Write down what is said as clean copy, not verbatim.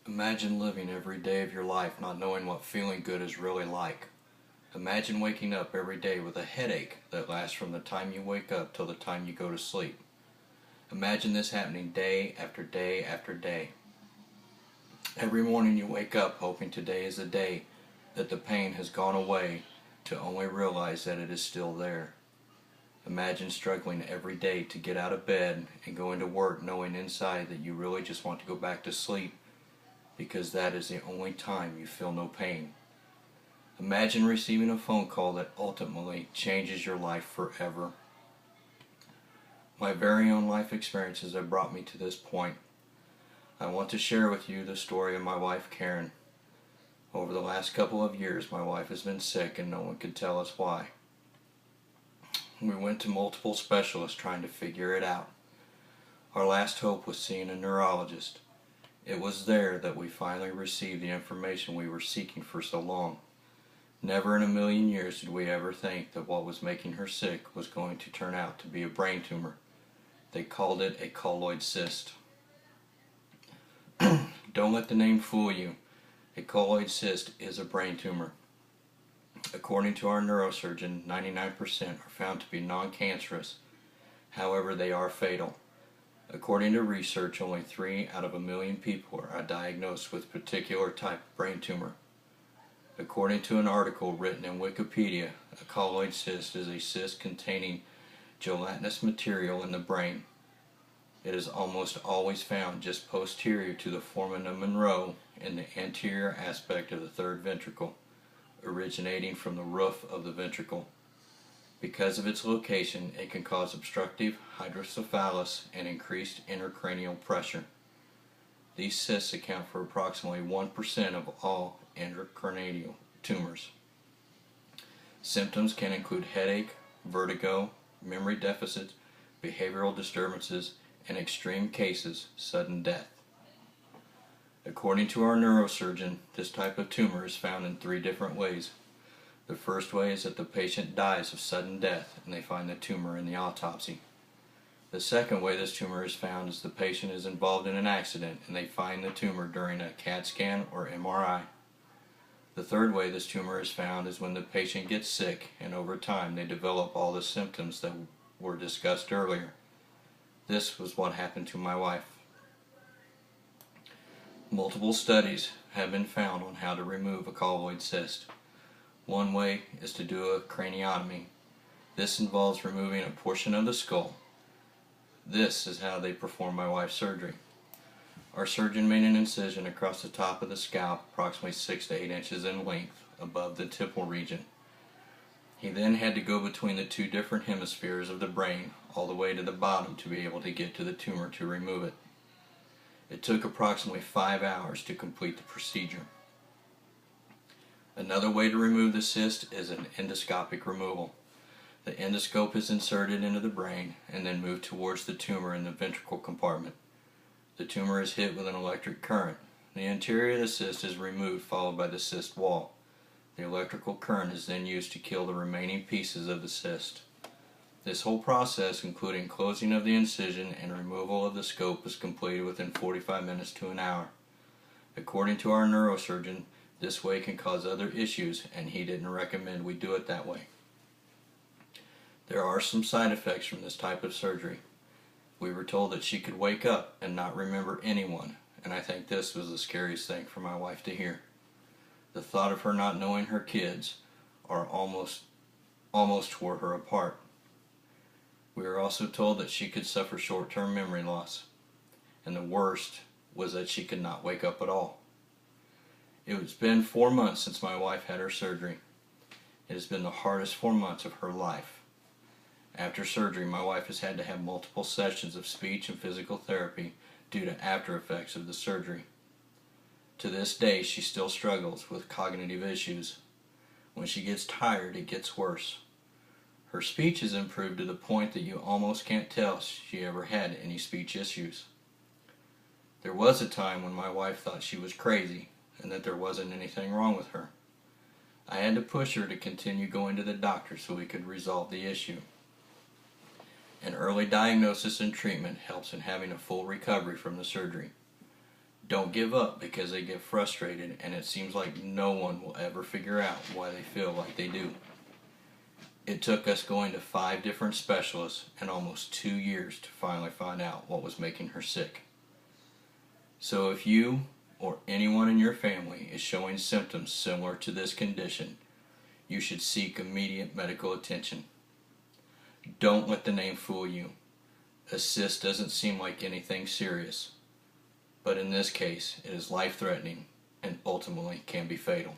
Imagine living every day of your life not knowing what feeling good is really like. Imagine waking up every day with a headache that lasts from the time you wake up till the time you go to sleep. Imagine this happening day after day after day. Every morning you wake up hoping today is the day that the pain has gone away, to only realize that it is still there. Imagine struggling every day to get out of bed and going to work knowing inside that you really just want to go back to sleep because that is the only time you feel no pain. Imagine receiving a phone call that ultimately changes your life forever. My very own life experiences have brought me to this point. I want to share with you the story of my wife Karen. Over the last couple of years, my wife has been sick and no one could tell us why. We went to multiple specialists trying to figure it out. Our last hope was seeing a neurologist. It was there that we finally received the information we were seeking for so long. Never in a million years did we ever think that what was making her sick was going to turn out to be a brain tumor. They called it a colloid cyst. Don't let the name fool you. A colloid cyst is a brain tumor. According to our neurosurgeon, 99% are found to be non-cancerous. However, they are fatal. According to research, only 3 out of a million people are diagnosed with a particular type of brain tumor. According to an article written in Wikipedia, a colloid cyst is a cyst containing gelatinous material in the brain. It is almost always found just posterior to the foramen Monroe in the anterior aspect of the third ventricle, originating from the roof of the ventricle. Because of its location, it can cause obstructive hydrocephalus and increased intracranial pressure. These cysts account for approximately 1% of all intracranial tumors. Symptoms can include headache, vertigo, memory deficits, behavioral disturbances, and in extreme cases, sudden death. According to our neurosurgeon, this type of tumor is found in 3 different ways. The first way is that the patient dies of sudden death and they find the tumor in the autopsy. The second way this tumor is found is the patient is involved in an accident and they find the tumor during a CAT scan or MRI. The third way this tumor is found is when the patient gets sick and over time they develop all the symptoms that were discussed earlier. This was what happened to my wife. Multiple studies have been found on how to remove a colloid cyst. One way is to do a craniotomy. This involves removing a portion of the skull. This is how they performed my wife's surgery. Our surgeon made an incision across the top of the scalp, approximately 6 to 8 inches in length, above the temple region. He then had to go between the 2 different hemispheres of the brain, all the way to the bottom to be able to get to the tumor to remove it. It took approximately 5 hours to complete the procedure. Another way to remove the cyst is an endoscopic removal. The endoscope is inserted into the brain and then moved towards the tumor in the ventricle compartment. The tumor is hit with an electric current. The interior of the cyst is removed, followed by the cyst wall. The electrical current is then used to kill the remaining pieces of the cyst. This whole process, including closing of the incision and removal of the scope, is completed within 45 minutes to an hour. According to our neurosurgeon, this way can cause other issues, and he didn't recommend we do it that way. There are some side effects from this type of surgery. We were told that she could wake up and not remember anyone, and I think this was the scariest thing for my wife to hear. The thought of her not knowing her kids are almost tore her apart. We were also told that she could suffer short-term memory loss, and the worst was that she could not wake up at all. It has been 4 months since my wife had her surgery. It has been the hardest 4 months of her life. After surgery, my wife has had to have multiple sessions of speech and physical therapy due to after effects of the surgery. To this day, she still struggles with cognitive issues. When she gets tired, it gets worse. Her speech has improved to the point that you almost can't tell she ever had any speech issues. There was a time when my wife thought she was crazy and that there wasn't anything wrong with her. I had to push her to continue going to the doctor so we could resolve the issue. An early diagnosis and treatment helps in having a full recovery from the surgery. Don't give up because they get frustrated and it seems like no one will ever figure out why they feel like they do. It took us going to 5 different specialists and almost 2 years to finally find out what was making her sick. So if you or anyone in your family is showing symptoms similar to this condition, you should seek immediate medical attention. Don't let the name fool you. A cyst doesn't seem like anything serious, but in this case it is life-threatening and ultimately can be fatal.